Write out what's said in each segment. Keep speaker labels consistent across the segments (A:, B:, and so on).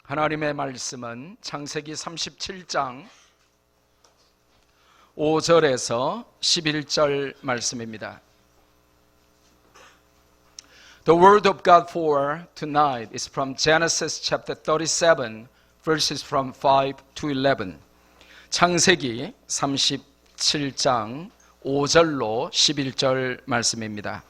A: 하나님의 말씀은 창세기 37장 5절에서 11절 말씀입니다. The word of God for tonight is from Genesis chapter 37, verses from 5 to 11. 창세기 37장 5절로 11절 말씀입니다.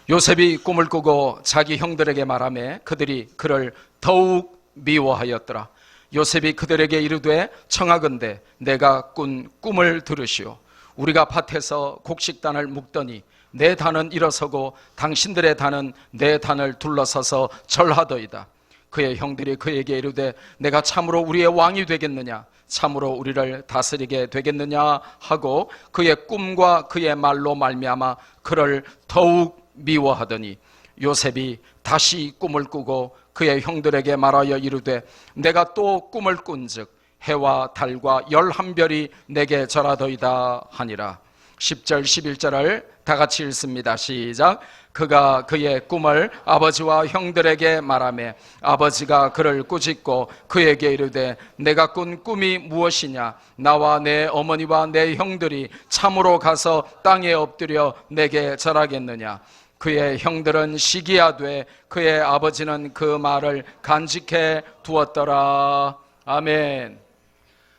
A: 요셉이 꿈을 꾸고 자기 형들에게 말하며 그들이 그를 더욱 미워하였더라. 요셉이 그들에게 이르되 청하건대 내가 꾼 꿈을 들으시오. 우리가 밭에서 곡식단을 묶더니 내 단은 일어서고 당신들의 단은 내 단을 둘러서서 절하더이다. 그의 형들이 그에게 이르되 내가 참으로 우리의 왕이 되겠느냐, 참으로 우리를 다스리게 되겠느냐 하고 그의 꿈과 그의 말로 말미암아 그를 더욱 미워하더니 요셉이 다시 꿈을 꾸고 그의 형들에게 말하여 이르되 내가 또 꿈을 꾼즉 해와 달과 11별이 내게 절하더이다 하니라. 10절 11절을 다 같이 읽습니다. 시작. 그가 그의 꿈을 아버지와 형들에게 말하며 아버지가 그를 꾸짖고 그에게 이르되 내가 꾼 꿈이 무엇이냐, 나와 내 어머니와 내 형들이 참으로 가서 땅에 엎드려 내게 절하겠느냐. 그의 형들은 시기하되 그의 아버지는 그 말을 간직해 두었더라. 아멘.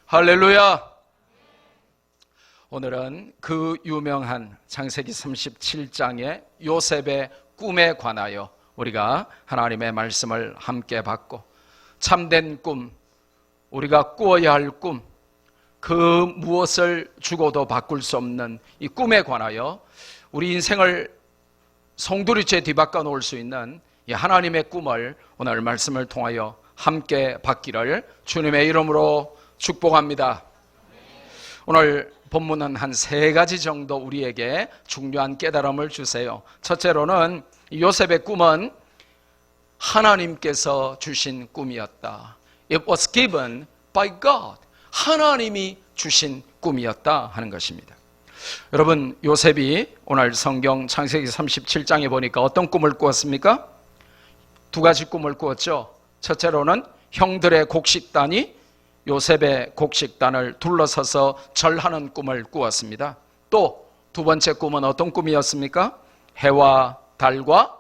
A: 할렐루야. 오늘은 그 유명한 창세기 37장의 요셉의 꿈에 관하여 우리가 하나님의 말씀을 함께 받고 참된 꿈, 우리가 꾸어야 할 꿈, 그 무엇을 주고도 바꿀 수 없는 이 꿈에 관하여 우리 인생을 송두리째 뒤바꿔 놓을 수 있는 이 하나님의 꿈을 오늘 말씀을 통하여 함께 받기를 주님의 이름으로 축복합니다. 오늘 본문은 한 3가지 정도 우리에게 중요한 깨달음을 주세요. 첫째로는 요셉의 꿈은 하나님께서 주신 꿈이었다. It was given by God. 하나님이 주신 꿈이었다 하는 것입니다. 여러분, 요셉이 오늘 성경 창세기 37장에 보니까 어떤 꿈을 꾸었습니까? 2가지 꿈을 꾸었죠. 첫째로는 형들의 곡식단이 요셉의 곡식단을 둘러서서 절하는 꿈을 꾸었습니다. 또 2번째 꿈은 어떤 꿈이었습니까? 해와 달과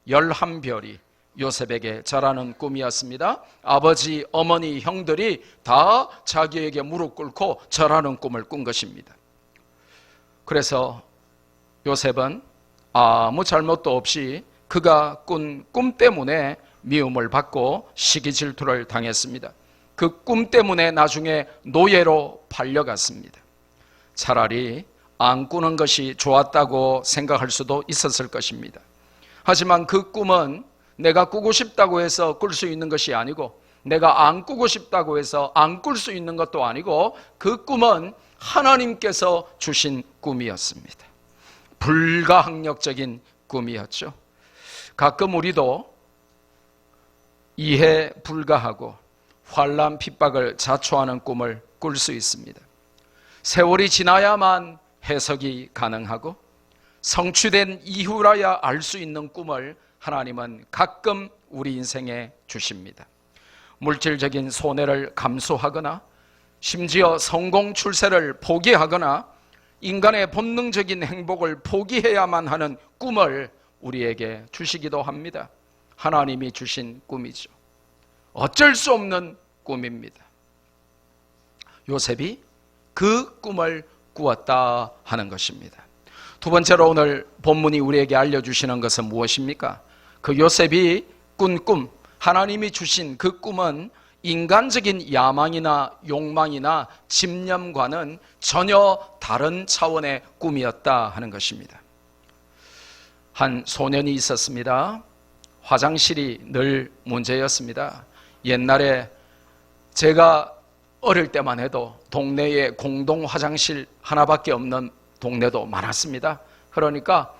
A: 11별이 요셉에게 절하는 꿈이었습니다. 아버지, 어머니, 형들이 다 자기에게 무릎 꿇고 절하는 꿈을 꾼 것입니다. 그래서 요셉은 아무 잘못도 없이 그가 꾼 꿈 때문에 미움을 받고 시기 질투를 당했습니다. 그 꿈 때문에 나중에 노예로 팔려갔습니다. 차라리 안 꾸는 것이 좋았다고 생각할 수도 있었을 것입니다. 하지만 그 꿈은 내가 꾸고 싶다고 해서 꿀 수 있는 것이 아니고, 내가 안 꾸고 싶다고 해서 안 꿀 수 있는 것도 아니고, 그 꿈은 하나님께서 주신 꿈이었습니다. 불가항력적인 꿈이었죠. 가끔 우리도 이해 불가하고 환난 핍박을 자초하는 꿈을 꿀 수 있습니다. 세월이 지나야만 해석이 가능하고 성취된 이후라야 알 수 있는 꿈을 하나님은 가끔 우리 인생에 주십니다. 물질적인 손해를 감수하거나 심지어 성공 출세를 포기하거나 인간의 본능적인 행복을 포기해야만 하는 꿈을 우리에게 주시기도 합니다. 하나님이 주신 꿈이죠. 어쩔 수 없는 꿈입니다. 요셉이 그 꿈을 꾸었다 하는 것입니다. 2번째로 오늘 본문이 우리에게 알려주시는 것은 무엇입니까? 그 요셉이 꾼 꿈, 하나님이 주신 그 꿈은 인간적인 야망이나 욕망이나 집념과는 전혀 다른 차원의 꿈이었다 하는 것입니다. 한 소년이 있었습니다. 화장실이 늘 문제였습니다. 옛날에 제가 어릴 때만 해도 동네에 공동 화장실 하나밖에 없는 동네도 많았습니다. 그러니까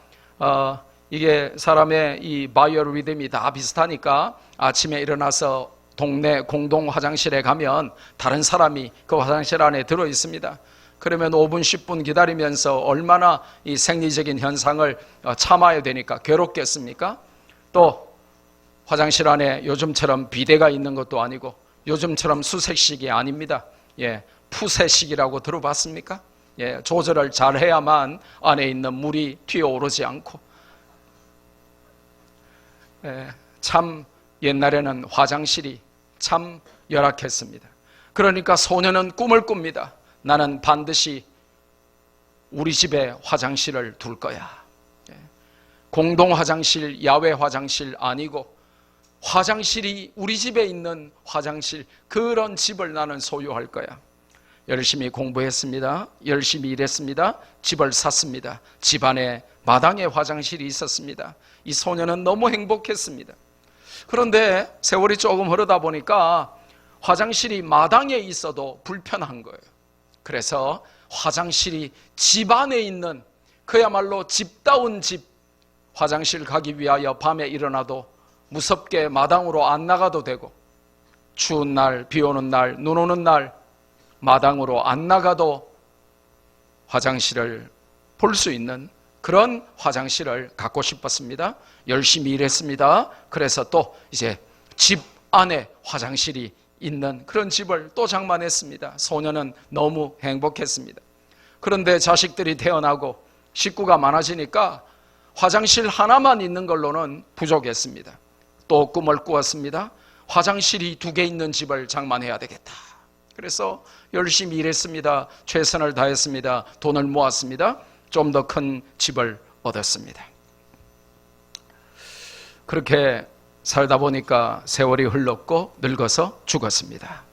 A: 이게 사람의 이 바이오 리듬이 다 비슷하니까 아침에 일어나서 동네 공동 화장실에 가면 다른 사람이 그 화장실 안에 들어 있습니다. 그러면 5분 10분 기다리면서 얼마나 이 생리적인 현상을 참아야 되니까 괴롭겠습니까? 또 화장실 안에 요즘처럼 비데가 있는 것도 아니고 요즘처럼 수세식이 아닙니다. 푸세식이라고 들어봤습니까? 조절을 잘 해야만 안에 있는 물이 튀어오르지 않고. 참 옛날에는 화장실이 참 열악했습니다. 그러니까 소년은 꿈을 꿉니다. 나는 반드시 우리 집에 화장실을 둘 거야. 공동 화장실, 야외 화장실 아니고 화장실이 우리 집에 있는 화장실, 그런 집을 나는 소유할 거야. 열심히 공부했습니다. 열심히 일했습니다. 집을 샀습니다. 집안에 마당에 화장실이 있었습니다. 이 소년은 너무 행복했습니다. 그런데 세월이 조금 흐르다 보니까 화장실이 마당에 있어도 불편한 거예요. 그래서 화장실이 집 안에 있는 그야말로 집다운 집, 화장실 가기 위하여 밤에 일어나도 무섭게 마당으로 안 나가도 되고, 추운 날, 비 오는 날, 눈 오는 날 마당으로 안 나가도 화장실을 볼 수 있는 그런 화장실을 갖고 싶었습니다. 열심히 일했습니다. 그래서 또 이제 집 안에 화장실이 있는 그런 집을 또 장만했습니다. 소년은 너무 행복했습니다. 그런데 자식들이 태어나고 식구가 많아지니까 화장실 하나만 있는 걸로는 부족했습니다. 또 꿈을 꾸었습니다. 화장실이 2개 있는 집을 장만해야 되겠다. 그래서 열심히 일했습니다. 최선을 다했습니다. 돈을 모았습니다. 좀 더 큰 집을 얻었습니다. 그렇게 살다 보니까 세월이 흘렀고 늙어서 죽었습니다.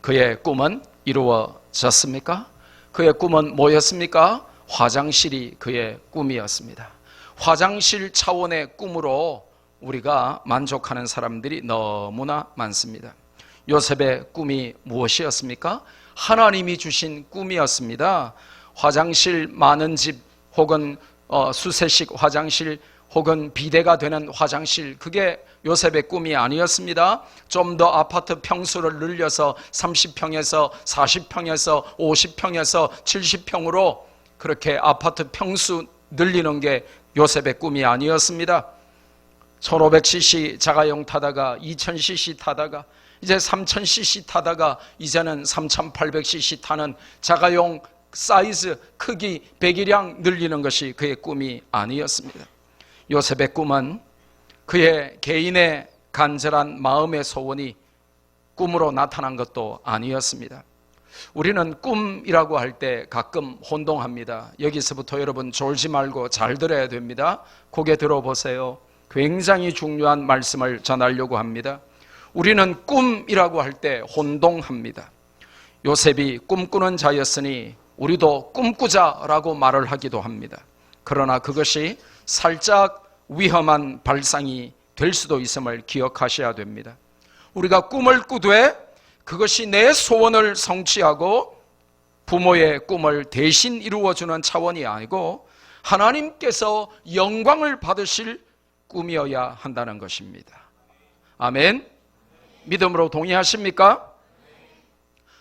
A: 그의 꿈은 이루어졌습니까? 그의 꿈은 뭐였습니까? 화장실이 그의 꿈이었습니다. 화장실 차원의 꿈으로 우리가 만족하는 사람들이 너무나 많습니다. 요셉의 꿈이 무엇이었습니까? 하나님이 주신 꿈이었습니다. 화장실 많은 집 혹은 수세식 화장실 혹은 비데가 되는 화장실, 그게 요셉의 꿈이 아니었습니다. 좀 더 아파트 평수를 늘려서 30평에서 40평에서 50평에서 70평으로 그렇게 아파트 평수 늘리는 게 요셉의 꿈이 아니었습니다. 1500cc 자가용 타다가 2000cc 타다가 이제 3000cc 타다가 이제는 3800cc 타는 자가용 사이즈, 크기, 배기량 늘리는 것이 그의 꿈이 아니었습니다. 요셉의 꿈은 그의 개인의 간절한 마음의 소원이 꿈으로 나타난 것도 아니었습니다. 우리는 꿈이라고 할 때 가끔 혼동합니다. 여기서부터 여러분 졸지 말고 잘 들어야 됩니다. 고개 들어보세요. 굉장히 중요한 말씀을 전하려고 합니다. 우리는 꿈이라고 할 때 혼동합니다. 요셉이 꿈꾸는 자였으니 우리도 꿈꾸자라고 말을 하기도 합니다. 그러나 그것이 살짝 위험한 발상이 될 수도 있음을 기억하셔야 됩니다. 우리가 꿈을 꾸되 그것이 내 소원을 성취하고 부모의 꿈을 대신 이루어주는 차원이 아니고 하나님께서 영광을 받으실 꿈이어야 한다는 것입니다. 아멘. 믿음으로 동의하십니까?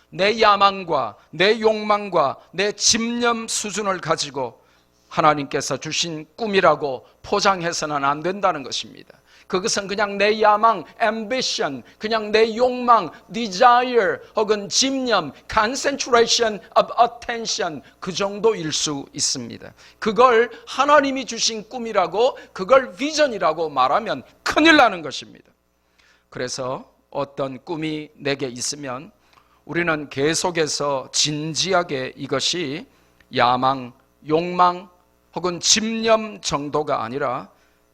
A: 내 야망과 내 욕망과 내 집념 수준을 가지고 하나님께서 주신 꿈이라고 포장해서는 안 된다는 것입니다. 그것은 그냥 내 야망, ambition, 그냥 내 욕망, desire 혹은 집념, concentration of attention, 그 정도일 수 있습니다. 그걸 하나님이 주신 꿈이라고, 그걸 비전이라고 말하면 큰일 나는 것입니다. 그래서 어떤 꿈이 내게 있으면 우리는 계속해서 진지하게 이것이 야망, 욕망 혹은 집념 정도가 아니라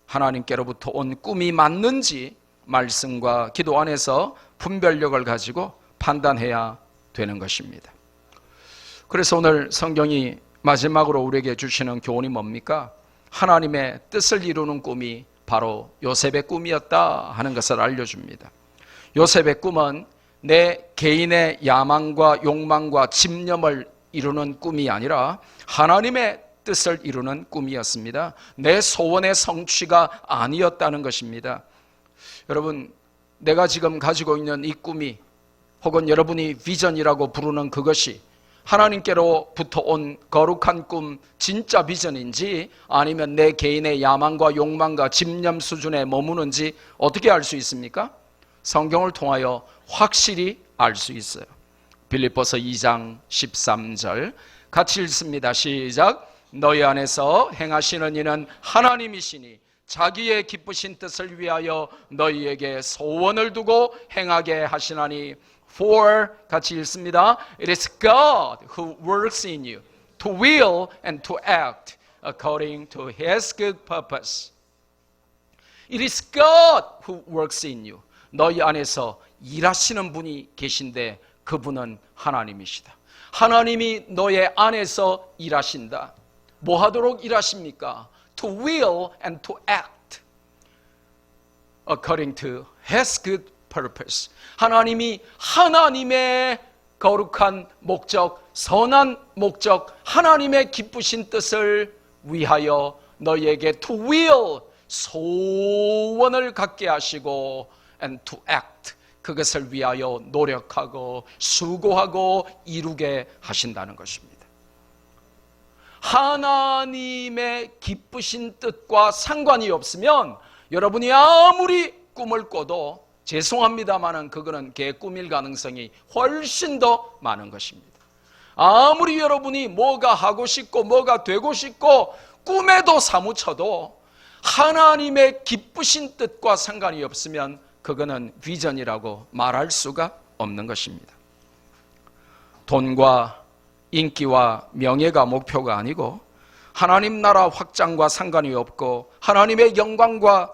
A: 하나님께로부터 온 꿈이 맞는지 말씀과 기도 안에서 분별력을 가지고 판단해야 되는 것입니다. 그래서 오늘 성경이 마지막으로 우리에게 주시는 교훈이 뭡니까? 하나님의 뜻을 이루는 꿈이 바로 요셉의 꿈이었다 하는 것을 알려줍니다. 요셉의 꿈은 내 개인의 야망과 욕망과 집념을 이루는 꿈이 아니라 하나님의 뜻을 이루는 꿈이었습니다. 내 소원의 성취가 아니었다는 것입니다. 여러분, 내가 지금 가지고 있는 이 꿈이 혹은 여러분이 비전이라고 부르는 그것이 하나님께로부터 온 거룩한 꿈, 진짜 비전인지 아니면 내 개인의 야망과 욕망과 집념 수준에 머무는지 어떻게 알 수 있습니까? 성경을 통하여 확실히 알 수 있어요. 빌립보서 2장 13절 같이 읽습니다. 시작. 너희 안에서 행하시는 이는 하나님이시니 자기의 기쁘신 뜻을 위하여 너희에게 소원을 두고 행하게 하시나니 For 같이 읽습니다. It is God who works in you to will and to act according to His good purpose. It is God who works in you. 너희 안에서 일하시는 분이 계신데 그분은 하나님이시다. 하나님이 너의 안에서 일하신다. 뭐 하도록 일하십니까? To will and to act according to His good purpose. 하나님이 하나님의 거룩한 목적, 선한 목적, 하나님의 기쁘신 뜻을 위하여 너희에게 to will, 소원을 갖게 하시고 and to act, 그것을 위하여 노력하고 수고하고 이루게 하신다는 것입니다. 하나님의 기쁘신 뜻과 상관이 없으면 여러분이 아무리 꿈을 꿔도 죄송합니다마는 그거는 개꿈일 가능성이 훨씬 더 많은 것입니다. 아무리 여러분이 뭐가 하고 싶고 뭐가 되고 싶고 꿈에도 사무쳐도 하나님의 기쁘신 뜻과 상관이 없으면 그거는 비전이라고 말할 수가 없는 것입니다. 돈과 인기와 명예가 목표가 아니고 하나님 나라 확장과 상관이 없고 하나님의 영광과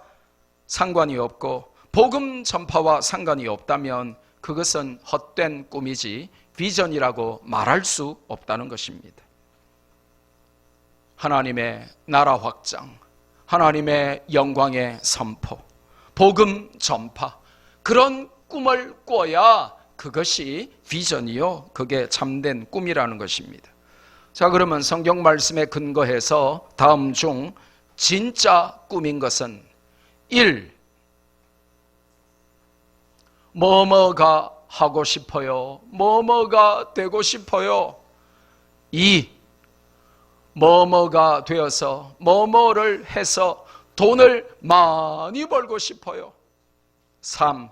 A: 상관이 없고 복음 전파와 상관이 없다면 그것은 헛된 꿈이지 비전이라고 말할 수 없다는 것입니다. 하나님의 나라 확장, 하나님의 영광의 선포, 복음 전파, 그런 꿈을 꿔야 그것이 비전이요, 그게 참된 꿈이라는 것입니다. 자, 그러면 성경 말씀에 근거해서 다음 중 진짜 꿈인 것은 1. 뭐뭐가 하고 싶어요. 뭐뭐가 되고 싶어요. 2. 뭐뭐가 되어서 뭐뭐를 해서 돈을 많이 벌고 싶어요. 3.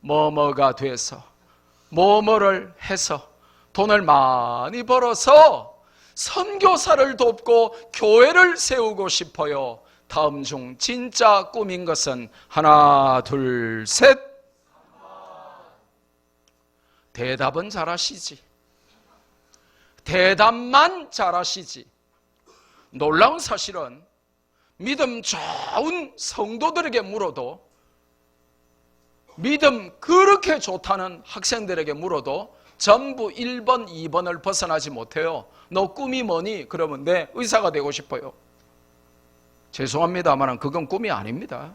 A: 뭐뭐가 돼서 뭐뭐를 해서 돈을 많이 벌어서 선교사를 돕고 교회를 세우고 싶어요. 다음 중 진짜 꿈인 것은 하나, 둘, 셋. 대답은 잘하시지. 대답만 잘하시지. 놀라운 사실은 믿음 좋은 성도들에게 물어도, 믿음 그렇게 좋다는 학생들에게 물어도 전부 1번, 2번을 벗어나지 못해요. 너 꿈이 뭐니? 그러면 네, 의사가 되고 싶어요. 죄송합니다만 그건 꿈이 아닙니다.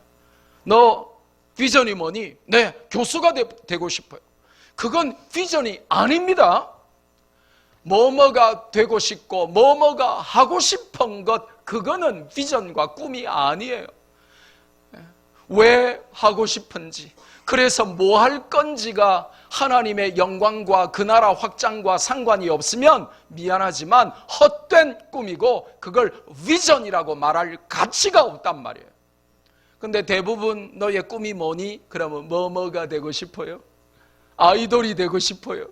A: 너 비전이 뭐니? 네, 교수가 되고 싶어요. 그건 비전이 아닙니다. 뭐뭐가 되고 싶고 뭐뭐가 하고 싶은 것, 그거는 비전과 꿈이 아니에요. 왜 하고 싶은지, 그래서 뭐 할 건지가 하나님의 영광과 그 나라 확장과 상관이 없으면 미안하지만 헛된 꿈이고 그걸 비전이라고 말할 가치가 없단 말이에요. 근데 대부분 너의 꿈이 뭐니? 그러면 뭐뭐가 되고 싶어요? 아이돌이 되고 싶어요?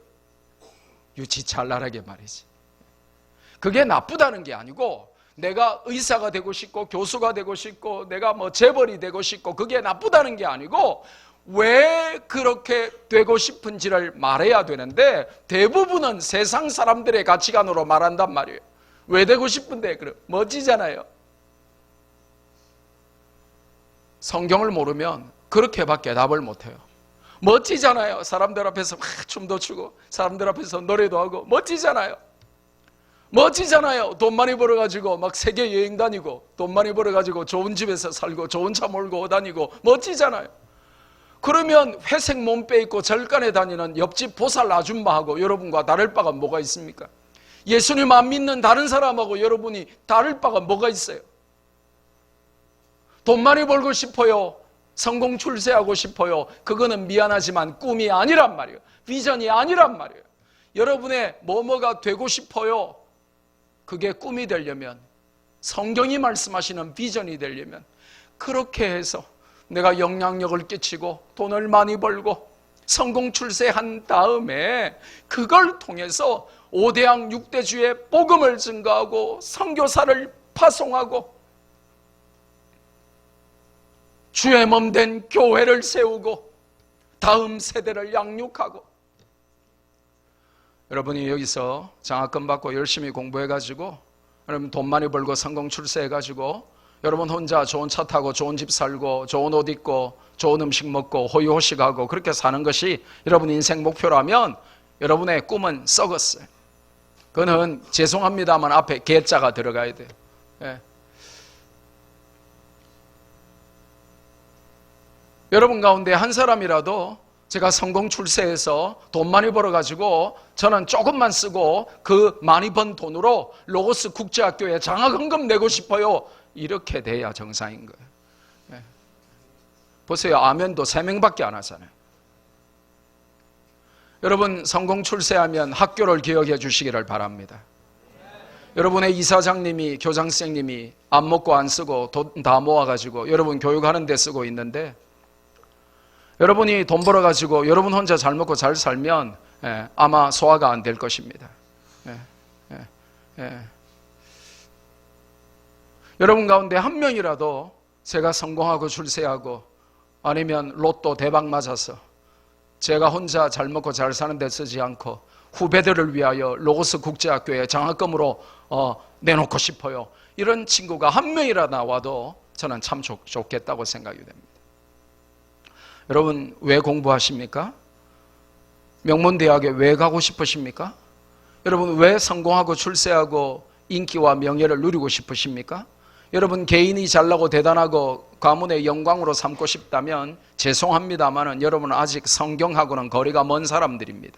A: 유치찬란하게 말이지. 그게 나쁘다는 게 아니고, 내가 의사가 되고 싶고 교수가 되고 싶고 내가 뭐 재벌이 되고 싶고 그게 나쁘다는 게 아니고 왜 그렇게 되고 싶은지를 말해야 되는데 대부분은 세상 사람들의 가치관으로 말한단 말이에요. 왜 되고 싶은데? 그래, 멋지잖아요. 성경을 모르면 그렇게밖에 답을 못해요. 멋지잖아요. 사람들 앞에서 막 춤도 추고 사람들 앞에서 노래도 하고 멋지잖아요. 멋지잖아요. 돈 많이 벌어가지고 막 세계 여행 다니고 돈 많이 벌어가지고 좋은 집에서 살고 좋은 차 몰고 다니고 멋지잖아요. 그러면 회색 몸빼 입고 절간에 다니는 옆집 보살 아줌마하고 여러분과 다를 바가 뭐가 있습니까? 예수님 안 믿는 다른 사람하고 여러분이 다를 바가 뭐가 있어요? 돈 많이 벌고 싶어요. 성공 출세하고 싶어요. 그거는 미안하지만 꿈이 아니란 말이에요. 비전이 아니란 말이에요. 여러분의 뭐뭐가 되고 싶어요. 그게 꿈이 되려면, 성경이 말씀하시는 비전이 되려면, 그렇게 해서 내가 영향력을 끼치고 돈을 많이 벌고 성공 출세한 다음에 그걸 통해서 5대양 6대주의 복음을 증거하고 선교사를 파송하고 주의 몸 된 교회를 세우고 다음 세대를 양육하고, 여러분이 여기서 장학금 받고 열심히 공부해가지고 여러분 돈 많이 벌고 성공 출세해가지고 여러분 혼자 좋은 차 타고 좋은 집 살고 좋은 옷 입고 좋은 음식 먹고 호의호식하고 그렇게 사는 것이 여러분 인생 목표라면 여러분의 꿈은 썩었어요. 그거는 죄송합니다만 앞에 개자가 들어가야 돼요. 예. 여러분 가운데 한 사람이라도 제가 성공 출세해서 돈 많이 벌어가지고 저는 조금만 쓰고 그 많이 번 돈으로 로고스 국제학교에 장학금금 내고 싶어요, 이렇게 돼야 정상인 거예요. 예. 보세요. 아멘도 3명밖에 안 하잖아요. 여러분 성공 출세하면 학교를 기억해 주시기를 바랍니다. 여러분의 이사장님이, 교장선생님이 안 먹고 안 쓰고 돈 다 모아가지고 여러분 교육하는 데 쓰고 있는데, 여러분이 돈 벌어가지고 여러분 혼자 잘 먹고 잘 살면 아마 소화가 안 될 것입니다. 여러분 가운데 한 명이라도 제가 성공하고 출세하고 아니면 로또 대박 맞아서 제가 혼자 잘 먹고 잘 사는 데 쓰지 않고 후배들을 위하여 로고스 국제학교에 장학금으로 내놓고 싶어요, 이런 친구가 한 명이라 나와도 저는 참 좋겠다고 생각이 됩니다. 여러분 왜 공부하십니까? 명문대학에 왜 가고 싶으십니까? 여러분 왜 성공하고 출세하고 인기와 명예를 누리고 싶으십니까? 여러분 개인이 잘나고 대단하고 가문의 영광으로 삼고 싶다면 죄송합니다만 여러분은 아직 성경하고는 거리가 먼 사람들입니다.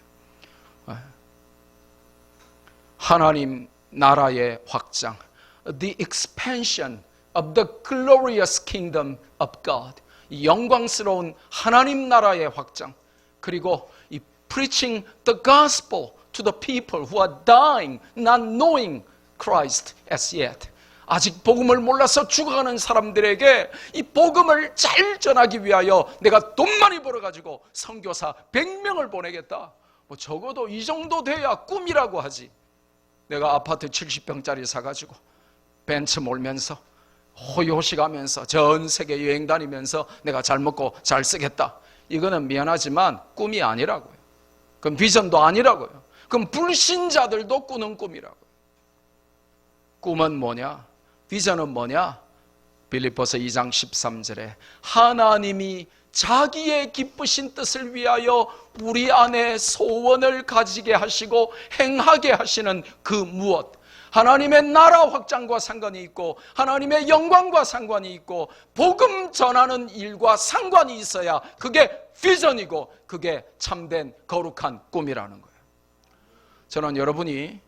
A: 하나님 나라의 확장, the expansion of the glorious kingdom of God, 이 영광스러운 하나님 나라의 확장, 그리고 이 preaching the gospel to the people who are dying, not knowing Christ as yet. 아직 복음을 몰라서 죽어가는 사람들에게 이 복음을 잘 전하기 위하여 내가 돈 많이 벌어가지고 선교사 100명을 보내겠다. 뭐 적어도 이 정도 돼야 꿈이라고 하지. 내가 아파트 70평짜리 사가지고 벤츠 몰면서 호의호식하면서 전 세계 여행 다니면서 내가 잘 먹고 잘 쓰겠다, 이거는 미안하지만 꿈이 아니라고요. 그럼 비전도 아니라고요. 그럼 불신자들도 꾸는 꿈이라고요. 꿈은 뭐냐? 비전은 뭐냐? 빌립보서 2장 13절에 하나님이 자기의 기쁘신 뜻을 위하여 우리 안에 소원을 가지게 하시고 행하게 하시는 그 무엇, 하나님의 나라 확장과 상관이 있고 하나님의 영광과 상관이 있고 복음 전하는 일과 상관이 있어야 그게 비전이고 그게 참된 거룩한 꿈이라는 거예요. 저는 여러분이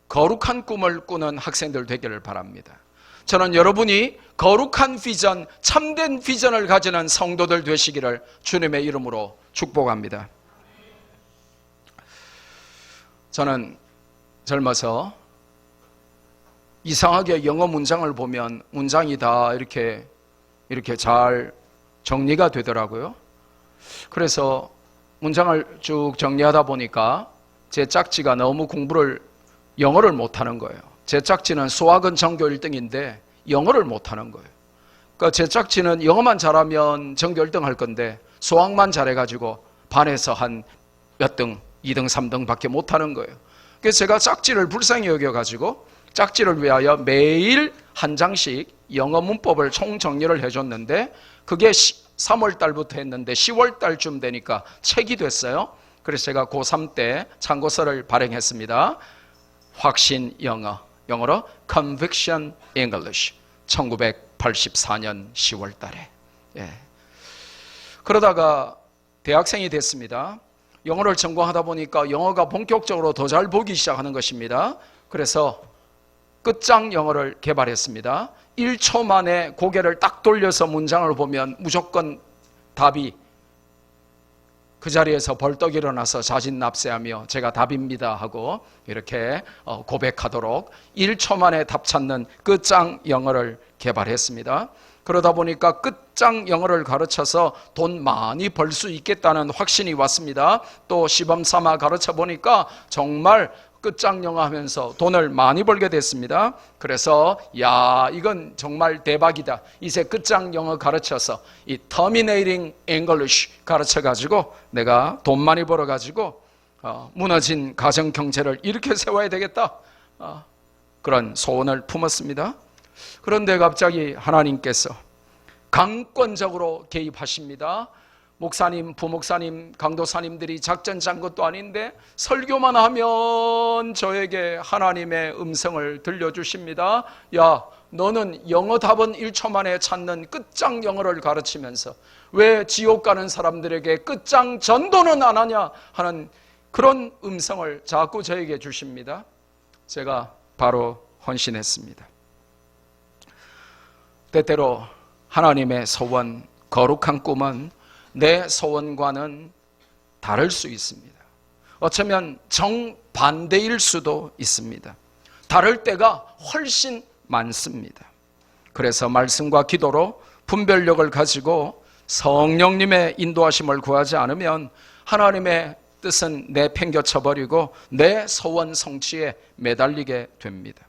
A: 거룩한 꿈을 꾸는 학생들 되기를 바랍니다. 저는 여러분이 거룩한 비전, 참된 비전을 가지는 성도들 되시기를 주님의 이름으로 축복합니다. 저는 젊어서 이상하게 영어 문장을 보면 문장이 다 이렇게 잘 정리가 되더라고요. 그래서 문장을 쭉 정리하다 보니까 제 짝지가 너무 영어를 못하는 거예요. 제 짝지는 수학은 전교 1등인데 영어를 못하는 거예요. 그러니까 제 짝지는 영어만 잘하면 전교 1등 할 건데 수학만 잘해가지고 반에서 한 몇 등, 2등, 3등 밖에 못하는 거예요. 그래서 제가 짝지를 불쌍히 여겨가지고 짝지를 위하여 매일 한 장씩 영어 문법을 총정리를 해줬는데 그게 3월 달부터 했는데 10월 달쯤 되니까 책이 됐어요. 그래서 제가 고3 때 참고서를 발행했습니다. 확신 영어, 영어로 Conviction English, 1984년 10월 달에. 그러다가 대학생이 됐습니다. 영어를 전공하다 보니까 영어가 본격적으로 더 잘 보기 시작하는 것입니다. 그래서 끝장 영어를 개발했습니다. 1초 만에 고개를 딱 돌려서 문장을 보면 무조건 답이 그 자리에서 벌떡 일어나서 자진납세하며 제가 답입니다 하고 이렇게 고백하도록 1초 만에 답 찾는 끝장 영어를 개발했습니다. 그러다 보니까 끝장 영어를 가르쳐서 돈 많이 벌 수 있겠다는 확신이 왔습니다. 또 시범 삼아 가르쳐 보니까 정말 끝장 영어 하면서 돈을 많이 벌게 됐습니다. 그래서 야, 이건 정말 대박이다. 이제 끝장 영어 가르쳐서 이 Terminating English 가르쳐 가지고 내가 돈 많이 벌어 가지고 무너진 가정 경제를 이렇게 세워야 되겠다. 그런 소원을 품었습니다. 그런데 갑자기 하나님께서 강권적으로 개입하십니다. 목사님, 부목사님, 강도사님들이 작전 짠 것도 아닌데 설교만 하면 저에게 하나님의 음성을 들려주십니다. 야, 너는 영어 답은 1초 만에 찾는 끝장 영어를 가르치면서 왜 지옥 가는 사람들에게 끝장 전도는 안 하냐 하는 그런 음성을 자꾸 저에게 주십니다. 제가 바로 헌신했습니다. 때때로 하나님의 소원, 거룩한 꿈은 내 소원과는 다를 수 있습니다. 어쩌면 정반대일 수도 있습니다. 다를 때가 훨씬 많습니다. 그래서 말씀과 기도로 분별력을 가지고 성령님의 인도하심을 구하지 않으면 하나님의 뜻은 내팽겨쳐버리고 내 소원 성취에 매달리게 됩니다.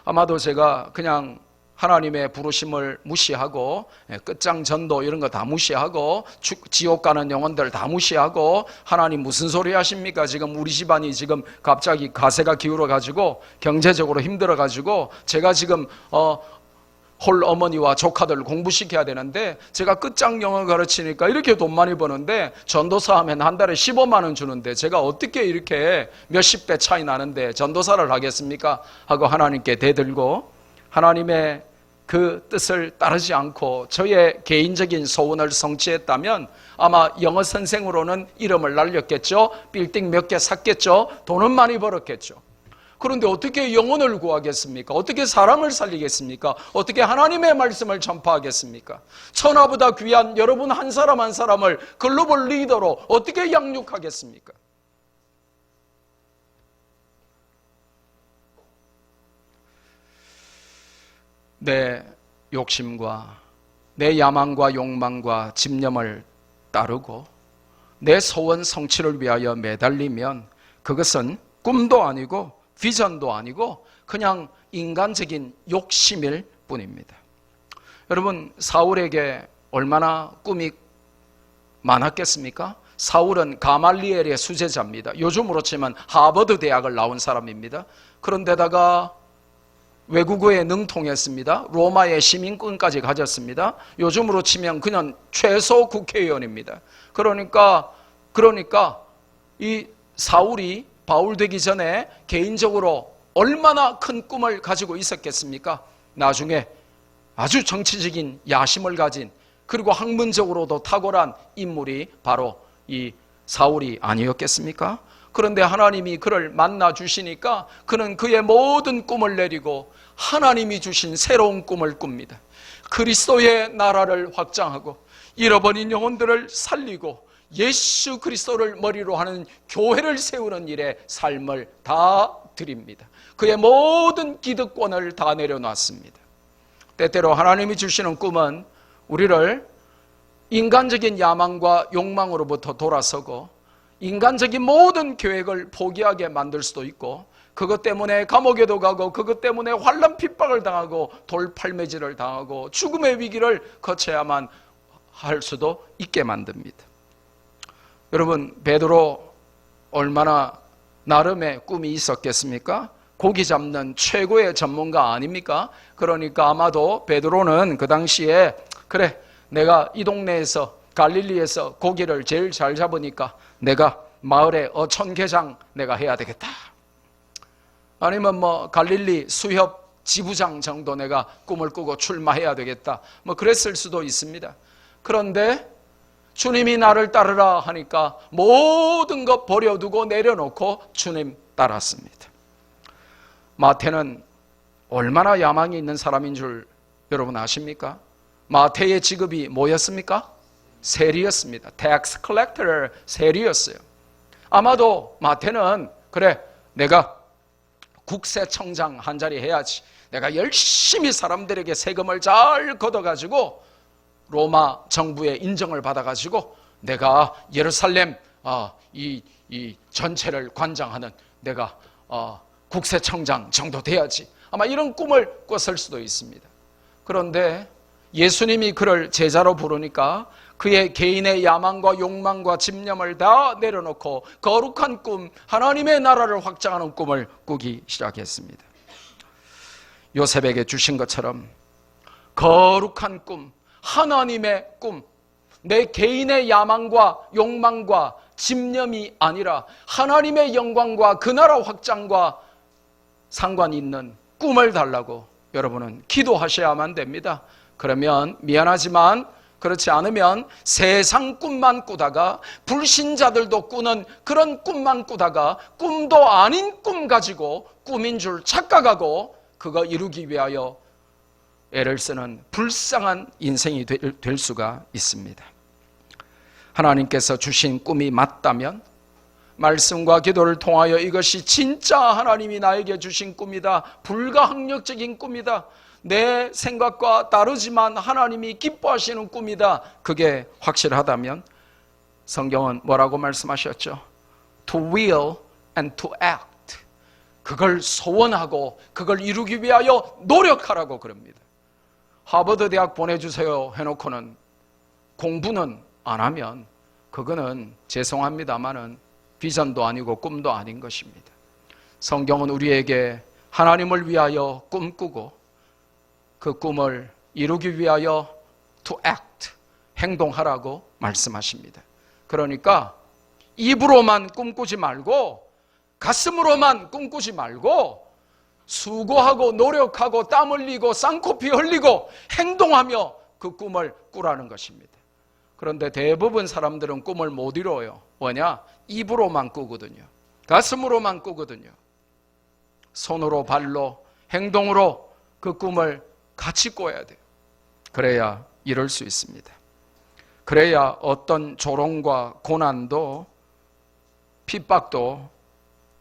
A: 아마도 제가 그냥 하나님의 부르심을 무시하고 끝장 전도 이런 거 다 무시하고 지옥 가는 영혼들 다 무시하고 하나님 무슨 소리 하십니까? 지금 우리 집안이 지금 갑자기 가세가 기울어 가지고 경제적으로 힘들어 가지고 제가 지금 홀 어머니와 조카들 공부시켜야 되는데 제가 끝장 영어 가르치니까 이렇게 돈 많이 버는데 전도사 하면 한 달에 15만 원 주는데 제가 어떻게 이렇게 몇십 배 차이 나는데 전도사를 하겠습니까? 하고 하나님께 대들고 하나님의 그 뜻을 따르지 않고 저의 개인적인 소원을 성취했다면 아마 영어 선생으로는 이름을 날렸겠죠. 빌딩 몇 개 샀겠죠. 돈은 많이 벌었겠죠. 그런데 어떻게 영혼을 구하겠습니까? 어떻게 사람을 살리겠습니까? 어떻게 하나님의 말씀을 전파하겠습니까? 천하보다 귀한 여러분 한 사람 한 사람을 글로벌 리더로 어떻게 양육하겠습니까? 내 욕심과 내 야망과 욕망과 집념을 따르고 내 소원 성취를 위하여 매달리면 그것은 꿈도 아니고 비전도 아니고 그냥 인간적인 욕심일 뿐입니다. 여러분, 사울에게 얼마나 꿈이 많았겠습니까? 사울은 가말리엘의 수제자입니다. 요즘으로 치면 하버드 대학을 나온 사람입니다. 그런데다가 외국어에 능통했습니다. 로마의 시민권까지 가졌습니다. 요즘으로 치면 그냥 최소 국회의원입니다. 그러니까 이 사울이 바울 되기 전에 개인적으로 얼마나 큰 꿈을 가지고 있었겠습니까? 나중에 아주 정치적인 야심을 가진 그리고 학문적으로도 탁월한 인물이 바로 이 사울이 아니었겠습니까? 그런데 하나님이 그를 만나 주시니까 그는 그의 모든 꿈을 내리고 하나님이 주신 새로운 꿈을 꿉니다. 그리스도의 나라를 확장하고 잃어버린 영혼들을 살리고 예수 그리스도를 머리로 하는 교회를 세우는 일에 삶을 다 드립니다. 그의 모든 기득권을 다 내려놨습니다. 때때로 하나님이 주시는 꿈은 우리를 인간적인 야망과 욕망으로부터 돌아서고 인간적인 모든 계획을 포기하게 만들 수도 있고 그것 때문에 감옥에도 가고 그것 때문에 환난 핍박을 당하고 돌팔매질을 당하고 죽음의 위기를 거쳐야만 할 수도 있게 만듭니다. 여러분, 베드로 얼마나 나름의 꿈이 있었겠습니까? 고기 잡는 최고의 전문가 아닙니까? 그러니까 아마도 베드로는 그 당시에 그래, 내가 이 동네에서 갈릴리에서 고기를 제일 잘 잡으니까 내가 마을에 어촌계장 내가 해야 되겠다. 아니면 뭐 갈릴리 수협 지부장 정도 내가 꿈을 꾸고 출마해야 되겠다. 뭐 그랬을 수도 있습니다. 그런데 주님이 나를 따르라 하니까 모든 것 버려두고 내려놓고 주님 따랐습니다. 마태는 얼마나 야망이 있는 사람인 줄 여러분 아십니까? 마태의 직업이 뭐였습니까? 세리였습니다. 텍스 컬렉터 세리였어요. 아마도 마태는 그래 내가 국세청장 한 자리 해야지, 내가 열심히 사람들에게 세금을 잘 걷어가지고 로마 정부의 인정을 받아가지고 내가 예루살렘 이 전체를 관장하는 내가 국세청장 정도 돼야지, 아마 이런 꿈을 꿨을 수도 있습니다. 그런데 예수님이 그를 제자로 부르니까 그의 개인의 야망과 욕망과 집념을 다 내려놓고 거룩한 꿈, 하나님의 나라를 확장하는 꿈을 꾸기 시작했습니다. 요셉에게 주신 것처럼 거룩한 꿈, 하나님의 꿈, 내 개인의 야망과 욕망과 집념이 아니라 하나님의 영광과 그 나라 확장과 상관이 있는 꿈을 달라고 여러분은 기도하셔야만 됩니다. 그러면 미안하지만 그렇지 않으면 세상 꿈만 꾸다가 불신자들도 꾸는 그런 꿈만 꾸다가 꿈도 아닌 꿈 가지고 꿈인 줄 착각하고 그거 이루기 위하여 애를 쓰는 불쌍한 인생이 될 수가 있습니다. 하나님께서 주신 꿈이 맞다면 말씀과 기도를 통하여 이것이 진짜 하나님이 나에게 주신 꿈이다, 불가항력적인 꿈이다, 내 생각과 다르지만 하나님이 기뻐하시는 꿈이다, 그게 확실하다면 성경은 뭐라고 말씀하셨죠? To will and to act. 그걸 소원하고 그걸 이루기 위하여 노력하라고 그럽니다. 하버드 대학 보내주세요 해놓고는 공부는 안 하면 그거는 죄송합니다마는 비전도 아니고 꿈도 아닌 것입니다. 성경은 우리에게 하나님을 위하여 꿈꾸고 그 꿈을 이루기 위하여 to act, 행동하라고 말씀하십니다. 그러니까 입으로만 꿈꾸지 말고 가슴으로만 꿈꾸지 말고 수고하고 노력하고 땀 흘리고 쌍코피 흘리고 행동하며 그 꿈을 꾸라는 것입니다. 그런데 대부분 사람들은 꿈을 못 이뤄요. 뭐냐? 입으로만 꾸거든요. 가슴으로만 꾸거든요. 손으로 발로 행동으로 그 꿈을 같이 꿔야 돼요. 그래야 이룰 수 있습니다. 그래야 어떤 조롱과 고난도 핍박도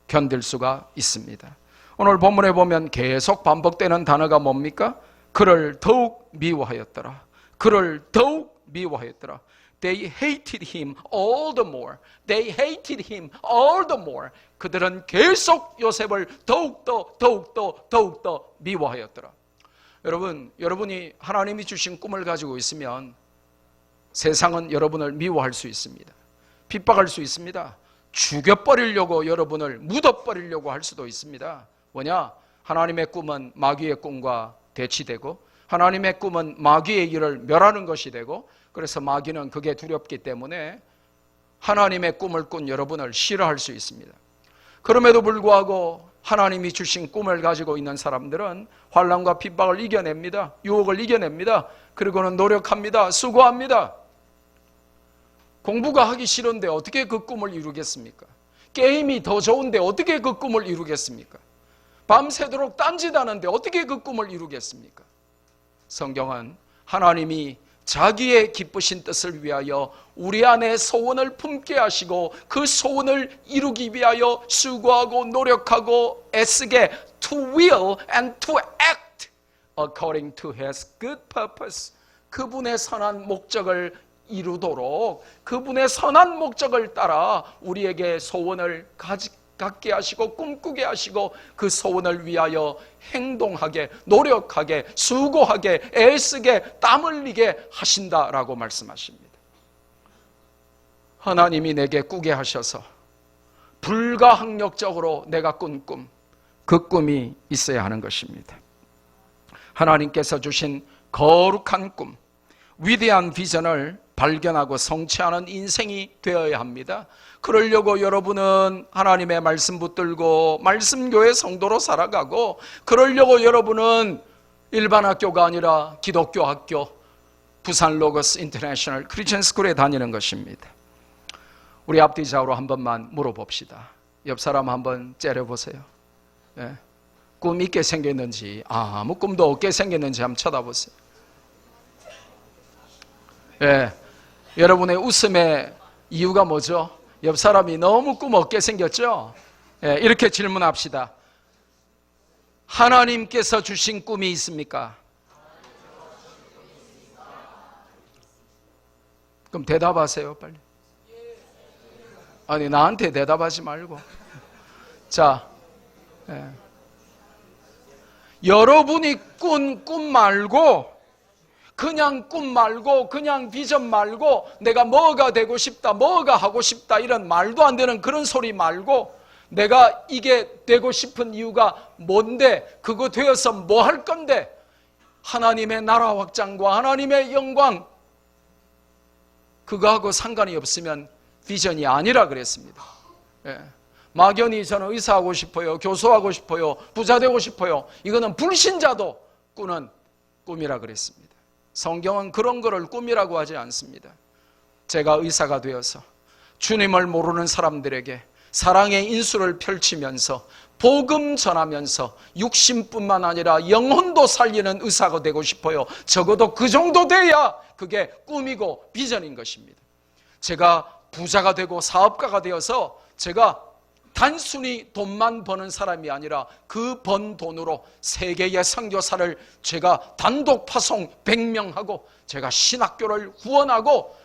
A: 견딜 수가 있습니다. 오늘 본문에 보면 계속 반복되는 단어가 뭡니까? 그를 더욱 미워하였더라. 그를 더욱 미워하였더라. They hated him all the more. They hated him all the more. 그들은 계속 요셉을 더욱더 미워하였더라. 여러분이 하나님이 주신 꿈을 가지고 있으면 세상은 여러분을 미워할 수 있습니다. 핍박할 수 있습니다. 죽여버리려고 여러분을 묻어버리려고 할 수도 있습니다. 뭐냐? 하나님의 꿈은 마귀의 꿈과 대치되고 하나님의 꿈은 마귀의 일을 멸하는 것이 되고, 그래서 마귀는 그게 두렵기 때문에 하나님의 꿈을 꾼 여러분을 싫어할 수 있습니다. 그럼에도 불구하고 하나님이 주신 꿈을 가지고 있는 사람들은 환난과 핍박을 이겨냅니다. 유혹을 이겨냅니다. 그리고는 노력합니다. 수고합니다. 공부가 하기 싫은데 어떻게 그 꿈을 이루겠습니까? 게임이 더 좋은데 어떻게 그 꿈을 이루겠습니까? 밤새도록 딴짓하는데 어떻게 그 꿈을 이루겠습니까? 성경은 하나님이 자기의 기쁘신 뜻을 위하여 우리 안에 소원을 품게 하시고 그 소원을 이루기 위하여 수고하고 노력하고 애쓰게 to will and to act according to his good purpose. 그분의 선한 목적을 이루도록 그분의 선한 목적을 따라 우리에게 소원을 갖게 하시고 꿈꾸게 하시고 그 소원을 위하여 행동하게, 노력하게, 수고하게, 애쓰게, 땀 흘리게 하신다라고 말씀하십니다. 하나님이 내게 꾸게 하셔서 불가항력적으로 내가 꾼 꿈, 그 꿈이 있어야 하는 것입니다. 하나님께서 주신 거룩한 꿈, 위대한 비전을 발견하고 성취하는 인생이 되어야 합니다. 그러려고 여러분은 하나님의 말씀 붙들고 말씀교회 성도로 살아가고, 그러려고 여러분은 일반 학교가 아니라 기독교 학교 부산 로고스 인터내셔널 크리스천 스쿨에 다니는 것입니다. 우리 앞뒤 좌우로 한 번만 물어봅시다. 옆 사람 한번 째려보세요. 예. 꿈 있게 생겼는지 아무 꿈도 없게 생겼는지 한번 쳐다보세요. 예. 여러분의 웃음의 이유가 뭐죠? 옆 사람이 너무 꿈 없게 생겼죠? 이렇게 질문합시다. 하나님께서 주신 꿈이 있습니까? 그럼 대답하세요, 빨리. 아니, 나한테 대답하지 말고. 자, 여러분이 꾼 꿈 말고, 그냥 꿈 말고, 그냥 비전 말고, 내가 뭐가 되고 싶다, 뭐가 하고 싶다, 이런 말도 안 되는 그런 소리 말고, 내가 이게 되고 싶은 이유가 뭔데, 그거 되어서 뭐 할 건데, 하나님의 나라 확장과 하나님의 영광, 그거하고 상관이 없으면 비전이 아니라 그랬습니다. 막연히 저는 의사하고 싶어요, 교수하고 싶어요, 부자 되고 싶어요, 이거는 불신자도 꾸는 꿈이라 그랬습니다. 성경은 그런 거를 꿈이라고 하지 않습니다. 제가 의사가 되어서 주님을 모르는 사람들에게 사랑의 인수를 펼치면서 복음 전하면서 육신뿐만 아니라 영혼도 살리는 의사가 되고 싶어요. 적어도 그 정도 돼야 그게 꿈이고 비전인 것입니다. 제가 부자가 되고 사업가가 되어서 제가 단순히 돈만 버는 사람이 아니라 그 번 돈으로 세계의 선교사를 제가 단독 파송 100명하고 제가 신학교를 후원하고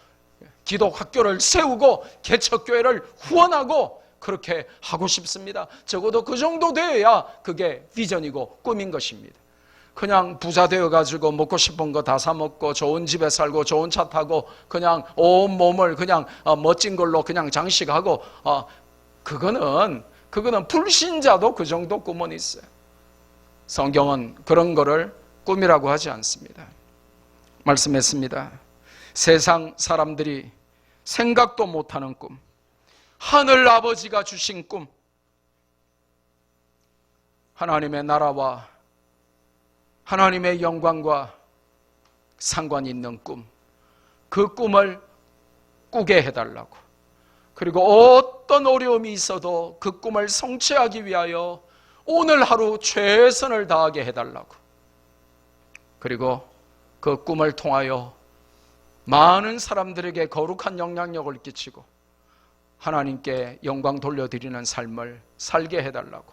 A: 기독학교를 세우고 개척교회를 후원하고 그렇게 하고 싶습니다. 적어도 그 정도 되어야 그게 비전이고 꿈인 것입니다. 그냥 부자 되어가지고 먹고 싶은 거 다 사 먹고 좋은 집에 살고 좋은 차 타고 그냥 온 몸을 그냥 멋진 걸로 그냥 장식하고 그거는 불신자도 그 정도 꿈은 있어요. 성경은 그런 거를 꿈이라고 하지 않습니다. 말씀했습니다. 세상 사람들이 생각도 못하는 꿈, 하늘 아버지가 주신 꿈, 하나님의 나라와 하나님의 영광과 상관이 있는 꿈, 그 꿈을 꾸게 해달라고, 그리고 어떤 어려움이 있어도 그 꿈을 성취하기 위하여 오늘 하루 최선을 다하게 해달라고, 그리고 그 꿈을 통하여 많은 사람들에게 거룩한 영향력을 끼치고 하나님께 영광 돌려드리는 삶을 살게 해달라고,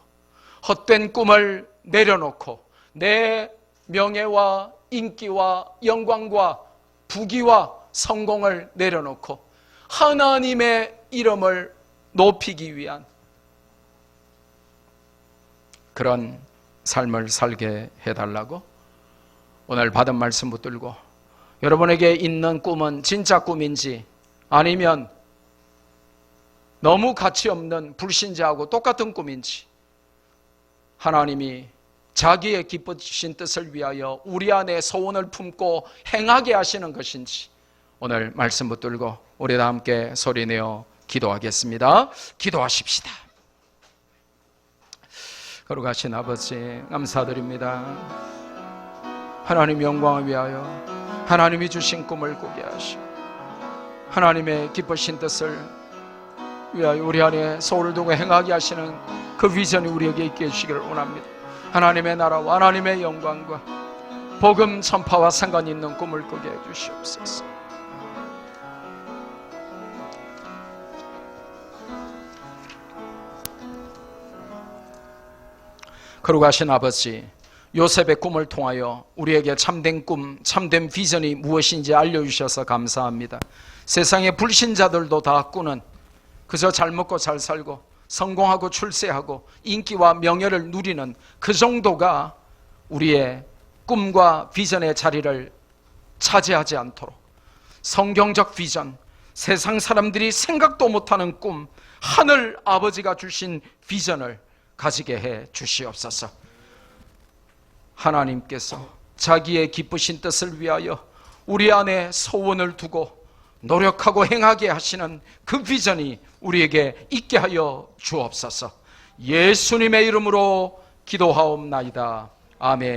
A: 헛된 꿈을 내려놓고 내 명예와 인기와 영광과 부귀와 성공을 내려놓고 하나님의 이름을 높이기 위한 그런 삶을 살게 해달라고 오늘 받은 말씀 붙들고, 여러분에게 있는 꿈은 진짜 꿈인지 아니면 너무 가치 없는 불신자하고 똑같은 꿈인지, 하나님이 자기의 기쁘신 뜻을 위하여 우리 안에 소원을 품고 행하게 하시는 것인지 오늘 말씀 붙들고 우리 다 함께 소리내어 기도하겠습니다. 기도하십시다. 거룩하신 아버지, 감사드립니다. 하나님 영광을 위하여 하나님이 주신 꿈을 꾸게 하시고 하나님의 기쁘신 뜻을 위하여 우리 안에 소원을 두고 행하게 하시는 그 비전이 우리에게 있게 해주시기를 원합니다. 하나님의 나라와 하나님의 영광과 복음 전파와 상관이 있는 꿈을 꾸게 해주시옵소서. 거룩하신 아버지, 요셉의 꿈을 통하여 우리에게 참된 꿈, 참된 비전이 무엇인지 알려주셔서 감사합니다. 세상의 불신자들도 다 꾸는, 그저 잘 먹고 잘 살고 성공하고 출세하고 인기와 명예를 누리는 그 정도가 우리의 꿈과 비전의 자리를 차지하지 않도록 성경적 비전, 세상 사람들이 생각도 못하는 꿈, 하늘 아버지가 주신 비전을 가지게 해 주시옵소서. 하나님께서 자기의 기쁘신 뜻을 위하여 우리 안에 소원을 두고 노력하고 행하게 하시는 그 비전이 우리에게 있게 하여 주옵소서. 예수님의 이름으로 기도하옵나이다. 아멘.